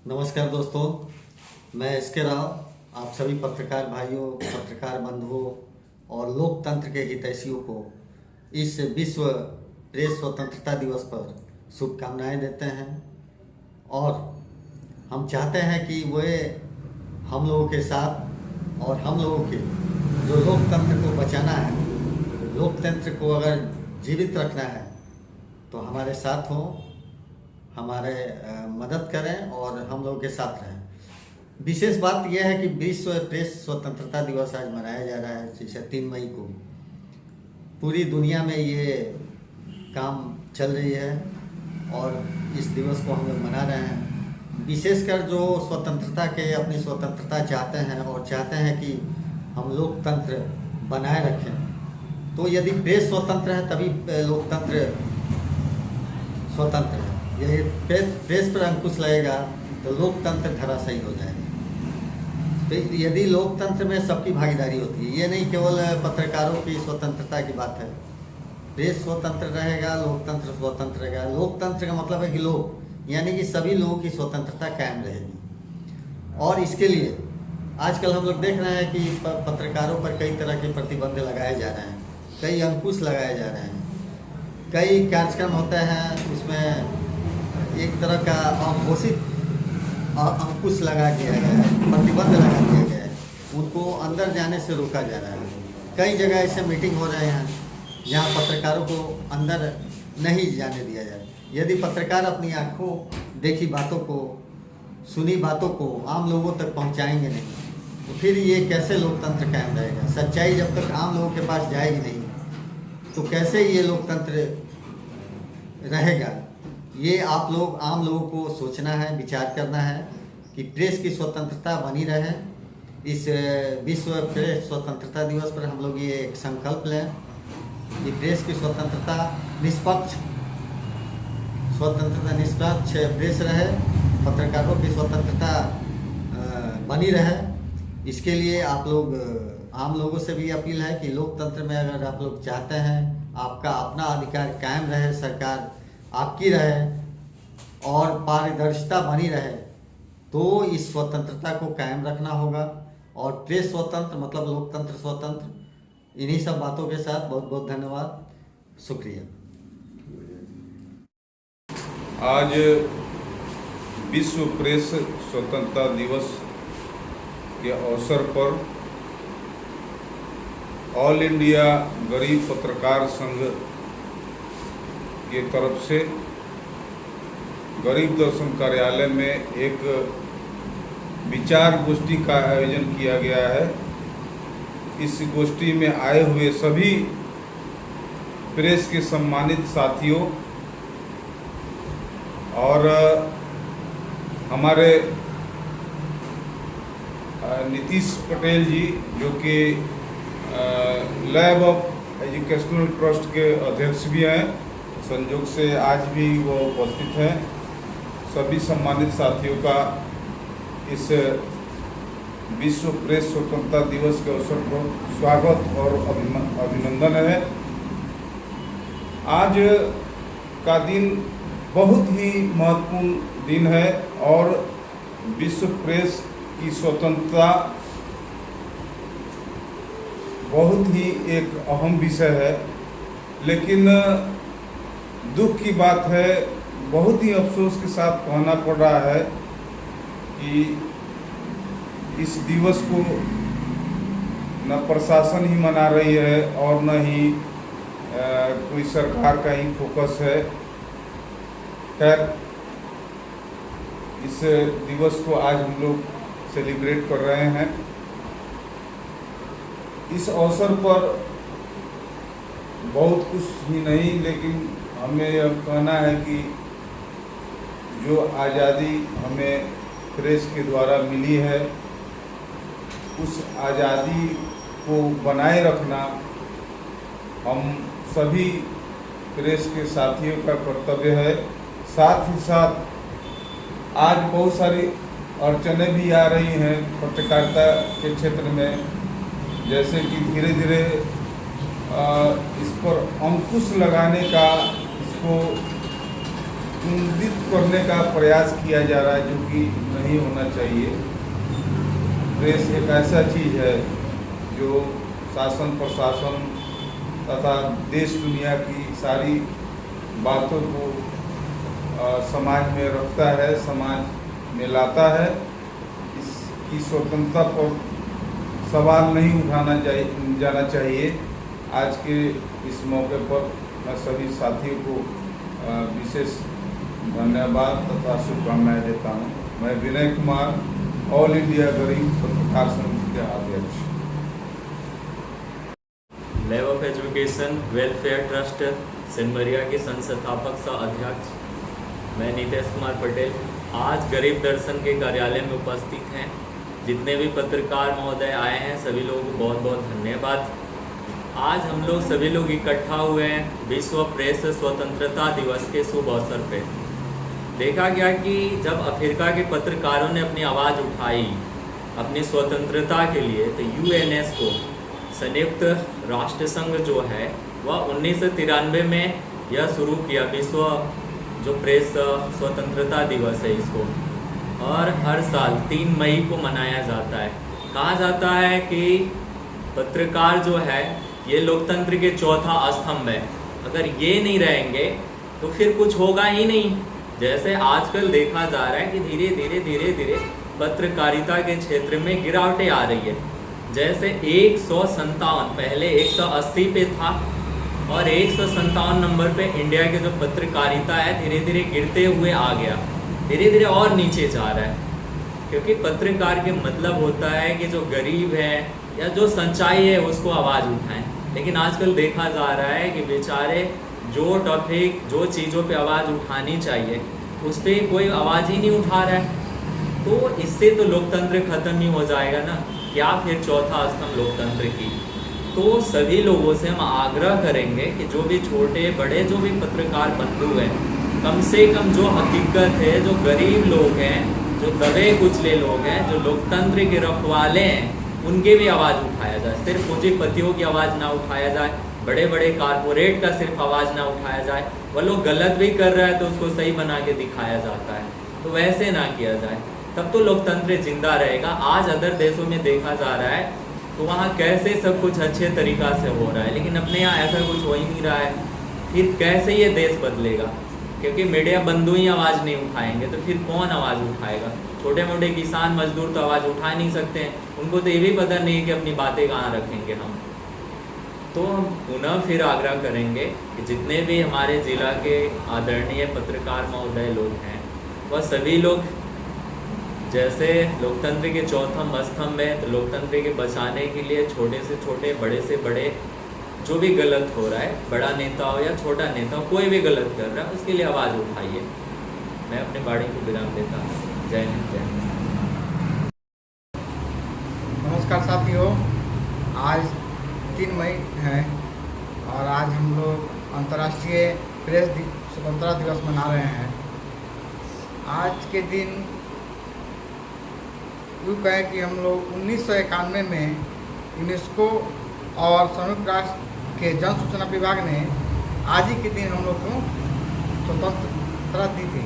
नमस्कार दोस्तों, मैं एसके राव आप सभी पत्रकार भाइयों, पत्रकार बंधुओं और लोकतंत्र के हितैषियों को इस विश्व प्रेस स्वतंत्रता दिवस पर शुभकामनाएं देते हैं। और हम चाहते हैं कि वे हम लोगों के साथ और हम लोगों के जो लोकतंत्र को बचाना है, लोकतंत्र को अगर जीवित रखना है तो हमारे साथ हों, हमारे मदद करें और हम लोगों के साथ रहें। विशेष बात यह है कि विश्व प्रेस स्वतंत्रता दिवस आज मनाया जा रहा है, जैसे 3 मई को पूरी दुनिया में ये काम चल रही है और इस दिवस को हम लोग मना रहे हैं। विशेषकर जो स्वतंत्रता के अपनी स्वतंत्रता चाहते हैं और चाहते हैं कि हम लोकतंत्र बनाए रखें, तो यदि प्रेस स्वतंत्र है तभी लोकतंत्र स्वतंत्र है। यदि प्रेस पर अंकुश लगेगा तो लोकतंत्र धराशायी हो जाएगा। तो यदि लोकतंत्र में सबकी भागीदारी होती है, ये नहीं केवल पत्रकारों की स्वतंत्रता की बात है। प्रेस स्वतंत्र रहेगा, लोकतंत्र स्वतंत्र रहेगा। लोकतंत्र का मतलब है कि लोग, यानी कि सभी लोगों की स्वतंत्रता कायम रहेगी। और इसके लिए आजकल हम लोग देख रहे हैं कि पत्रकारों पर कई तरह के प्रतिबंध लगाए जा रहे हैं, कई अंकुश लगाए जा रहे हैं, कई कार्यक्रम होते हैं उसमें एक तरह का अघोषित अंकुश लगा दिया गया है, प्रतिबंध लगा दिया गया है, उनको अंदर जाने से रोका जा रहा है। कई जगह ऐसे मीटिंग हो रहे हैं जहां पत्रकारों को अंदर नहीं जाने दिया जाए। यदि पत्रकार अपनी आंखों देखी बातों को, सुनी बातों को आम लोगों तक पहुंचाएंगे नहीं, तो फिर ये कैसे लोकतंत्र कायम रहेगा। सच्चाई जब तक आम लोगों के पास जाएगी नहीं तो कैसे ये लोकतंत्र रहेगा। ये आप लोग, आम लोगों को सोचना है, विचार करना है कि प्रेस की स्वतंत्रता बनी रहे। इस विश्व प्रेस स्वतंत्रता दिवस पर हम लोग ये एक संकल्प लें कि प्रेस की स्वतंत्रता निष्पक्ष प्रेस रहे, पत्रकारों की स्वतंत्रता बनी रहे। इसके लिए आप लोग, आम लोगों से भी अपील है कि लोकतंत्र में अगर आप लोग चाहते हैं आपका अपना अधिकार कायम रहे, सरकार आपकी रहे और पारदर्शिता बनी रहे, तो इस स्वतंत्रता को कायम रखना होगा। और प्रेस स्वतंत्र मतलब लोकतंत्र स्वतंत्र। इन्हीं सब बातों के साथ बहुत बहुत धन्यवाद, शुक्रिया। आज विश्व प्रेस स्वतंत्रता दिवस के अवसर पर ऑल इंडिया गरीब पत्रकार संघ की तरफ से गरीब दर्शन कार्यालय में एक विचार गोष्ठी का आयोजन किया गया है। इस गोष्ठी में आए हुए सभी प्रेस के सम्मानित साथियों और हमारे नीतीश पटेल जी, जो कि लैब ऑफ एजुकेशनल ट्रस्ट के अध्यक्ष भी हैं, संयोग से आज भी वो उपस्थित हैं। सभी सम्मानित साथियों का इस विश्व प्रेस स्वतंत्रता दिवस के अवसर पर स्वागत और अभिनंदन है। आज का दिन बहुत ही महत्वपूर्ण दिन है और विश्व प्रेस की स्वतंत्रता बहुत ही एक अहम विषय है। लेकिन दुख की बात है, बहुत ही अफसोस के साथ कहना पड़ रहा है कि इस दिवस को न प्रशासन ही मना रही है और न ही कोई सरकार का ही फोकस है। खैर, इस दिवस को आज हम लोग सेलिब्रेट कर रहे हैं। इस अवसर पर बहुत कुछ ही नहीं, लेकिन हमें यह कहना है कि जो आज़ादी हमें प्रेस के द्वारा मिली है, उस आज़ादी को बनाए रखना हम सभी प्रेस के साथियों का कर्तव्य है। साथ ही साथ आज बहुत सारी अड़चनें भी आ रही हैं पत्रकारिता के क्षेत्र में, जैसे कि धीरे धीरे इस पर अंकुश लगाने का, इसको कुंदित करने का प्रयास किया जा रहा है, जो कि नहीं होना चाहिए। प्रेस एक ऐसा चीज़ है जो शासन प्रशासन तथा देश दुनिया की सारी बातों को समाज में रखता है, समाज में लाता है। इसकी स्वतंत्रता पर सवाल नहीं उठाना जाना चाहिए। आज के इस मौके पर मैं सभी साथियों को विशेष धन्यवाद तथा शुभकामनाएं देता हूँ। मैं विनय कुमार, ऑल इंडिया गरीब पत्रकार समिति के अध्यक्ष। Lab of education welfare trust सिंदमरिया के संस्थापक सह अध्यक्ष मैं नितेश कुमार पटेल आज गरीब दर्शन के कार्यालय में उपस्थित हैं। जितने भी पत्रकार महोदय आए हैं सभी लोगों को बहुत बहुत धन्यवाद। आज हम लोग सभी लोग इकट्ठा हुए हैं विश्व प्रेस स्वतंत्रता दिवस के शुभ अवसर पे। देखा गया कि जब अफ्रीका के पत्रकारों ने अपनी आवाज़ उठाई अपनी स्वतंत्रता के लिए, तो यूएनएसओ संयुक्त राष्ट्र संघ जो है वह 1993 में यह शुरू किया विश्व जो प्रेस स्वतंत्रता दिवस है इसको, और हर साल 3 मई को मनाया जाता है। कहा जाता है कि पत्रकार जो है ये लोकतंत्र के चौथा स्तंभ है। अगर ये नहीं रहेंगे तो फिर कुछ होगा ही नहीं। जैसे आजकल देखा जा रहा है कि धीरे धीरे पत्रकारिता के क्षेत्र में गिरावटें आ रही है। जैसे 157 पहले 180 पे था और 157 नंबर पे इंडिया के जो पत्रकारिता है धीरे धीरे गिरते हुए आ गया, धीरे धीरे और नीचे जा रहा है। क्योंकि पत्रकार के मतलब होता है कि जो गरीब है या जो सच्चाई है उसको आवाज़ उठाएं। लेकिन आजकल देखा जा रहा है कि बेचारे जो टॉपिक जो चीज़ों पे आवाज़ उठानी चाहिए उस पर कोई आवाज़ ही नहीं उठा रहा है। तो इससे तो लोकतंत्र खत्म ही हो जाएगा ना, क्या फिर चौथा स्तंभ लोकतंत्र की। तो सभी लोगों से हम आग्रह करेंगे कि जो भी छोटे बड़े जो भी पत्रकार बंधु हैं, कम से कम जो हकीकत है, जो गरीब लोग हैं, जो दबे कुचले लोग हैं, जो लोकतंत्र के रखवाले हैं, उनके भी आवाज़ उठाया जाए। सिर्फ पूंजीपतियों की आवाज़ ना उठाया जाए, बड़े बड़े कारपोरेट का सिर्फ आवाज़ ना उठाया जाए। वह लोग गलत भी कर रहा है तो उसको सही बना के दिखाया जाता है, तो वैसे ना किया जाए, तब तो लोकतंत्र जिंदा रहेगा। आज अदर देशों में देखा जा रहा है तो वहाँ कैसे सब कुछ अच्छे तरीक़ा से हो रहा है, लेकिन अपने यहाँ ऐसा कुछ हो ही नहीं रहा है। फिर कैसे ये देश बदलेगा? क्योंकि मीडिया बंधु ही आवाज़ नहीं उठाएंगे तो फिर कौन आवाज़ उठाएगा? छोटे मोटे किसान मजदूर तो आवाज़ उठा नहीं सकते हैं, उनको तो ये भी पता नहीं कि अपनी बातें कहाँ रखेंगे हम। तो हम पुनः फिर आग्रह करेंगे कि जितने भी हमारे ज़िला के आदरणीय पत्रकार महोदय लोग हैं वह सभी लोग जैसे लोकतंत्र के चौथम स्तंभ है, तो लोकतंत्र के बचाने के लिए छोटे से छोटे बड़े से बड़े जो भी गलत हो रहा है, बड़ा नेता हो या छोटा नेता हो, कोई भी गलत कर रहा है उसके लिए आवाज़ उठाइए। मैं अपने बाड़ी को विराम देता हूँ। जय हिंद, जय हिंद। नमस्कार साथियों, आज 3 मई है और आज हम लोग अंतर्राष्ट्रीय प्रेस स्वतंत्रता दिवस मना रहे हैं। आज के दिन यूँ कहें कि हम लोग 1991 में यूनेस्को और संयुक्त राष्ट्र के जन सूचना विभाग ने आज ही के दिन हम लोग को स्वतंत्रता दी थी।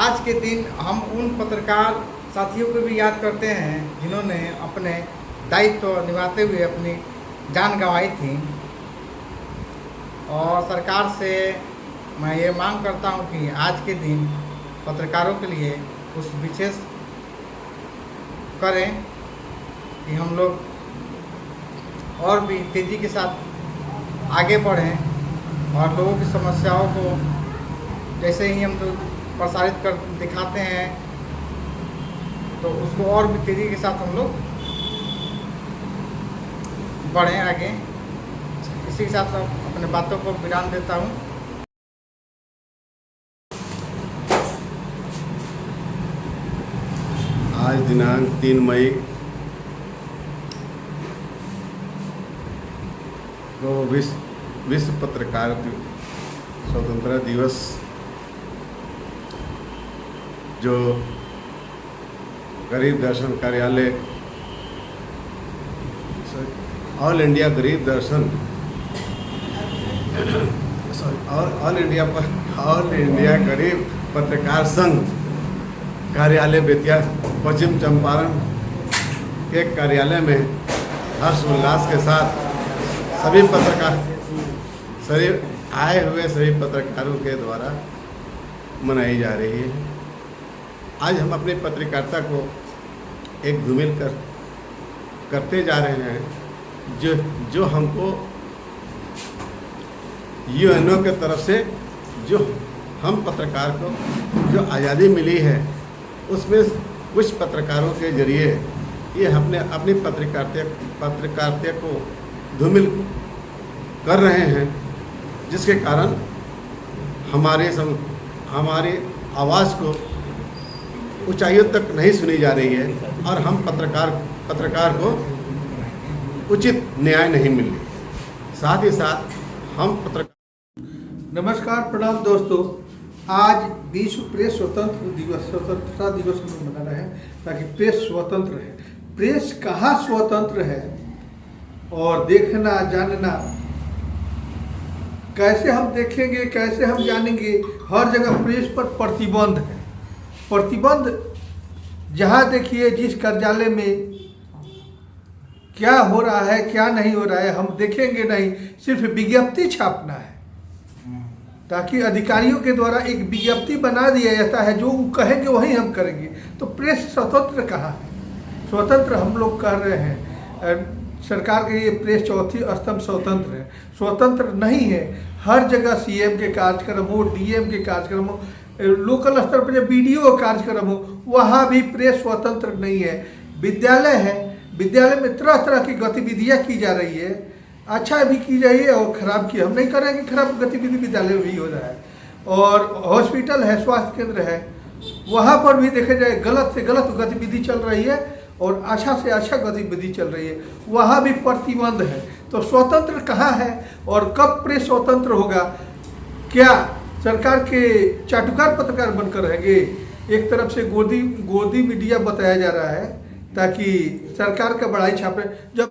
आज के दिन हम उन पत्रकार साथियों को भी याद करते हैं जिन्होंने अपने दायित्व निभाते हुए अपनी जान गंवाई थी। और सरकार से मैं ये मांग करता हूँ कि आज के दिन पत्रकारों के लिए कुछ विशेष करें कि हम लोग और भी तेज़ी के साथ आगे बढ़ें और लोगों की समस्याओं को जैसे ही हम लोग प्रसारित कर दिखाते हैं तो उसको और भी तेज़ी के साथ हम लोग बढ़ें आगे। इसी के साथ अपने बातों को विराम देता हूँ। आज दिनांक 3 मई को विश्व पत्रकार स्वतंत्रता दिवस जो गरीब दर्शन कार्यालय ऑल इंडिया गरीब दर्शन और ऑल इंडिया पर ऑल इंडिया गरीब पत्रकार संघ कार्यालय बेतिया पश्चिम चंपारण के कार्यालय में हर्ष उल्लास के साथ सभी आए हुए सभी पत्रकारों के द्वारा मनाई जा रही है। आज हम अपनी पत्रकारिता को एक धूमिल करते जा रहे हैं जो हमको यूएनओ के तरफ से जो हम पत्रकार को जो आज़ादी मिली है उसमें कुछ पत्रकारों के जरिए ये अपनी पत्रकारिता को धूमिल कर रहे हैं, जिसके कारण हमारी आवाज़ को ऊंचाइयों तक नहीं सुनी जा रही है और हम पत्रकार को उचित न्याय नहीं मिल रही। साथ ही साथ हम नमस्कार, प्रणाम दोस्तों। आज विश्व प्रेस स्वतंत्रता दिवस हम मना रहे हैं ताकि प्रेस स्वतंत्र है। प्रेस कहाँ स्वतंत्र है और देखना जानना कैसे हम देखेंगे, कैसे हम जानेंगे। हर जगह प्रेस पर प्रतिबंध है। प्रतिबंध जहाँ देखिए जिस कार्यालय में क्या हो रहा है क्या नहीं हो रहा है हम देखेंगे नहीं, सिर्फ विज्ञप्ति छापना है ताकि अधिकारियों के द्वारा एक विज्ञप्ति बना दिया जाता है, जो वो कहेंगे वही हम करेंगे। तो प्रेस स्वतंत्र कहाँ है? स्वतंत्र हम लोग कह रहे हैं, सरकार के ये प्रेस चौथी स्तंभ स्वतंत्र है। स्वतंत्र नहीं है। हर जगह सीएम के कार्यक्रम हो, डीएम के कार्यक्रम हो, लोकल स्तर पर जब बीडीओ कार्यक्रम हो, वहाँ भी प्रेस स्वतंत्र नहीं है। विद्यालय है, विद्यालय में तरह तरह की गतिविधियाँ की जा रही है, अच्छा भी की जाइए और खराब की हम नहीं कर रहे हैं कि खराब गतिविधि विद्यालय में भी हो रहा है। और हॉस्पिटल है, स्वास्थ्य केंद्र है, वहाँ पर भी देखा जाए गलत से गलत गतिविधि चल रही है और अच्छा से अच्छा गतिविधि चल रही है, वहाँ भी प्रतिबंध है। तो स्वतंत्र कहाँ है और कब प्रेस स्वतंत्र होगा? क्या सरकार के चाटुकार पत्रकार बनकर रहेंगे? एक तरफ से गोदी मीडिया बताया जा रहा है ताकि सरकार का बड़ाई छापे। जब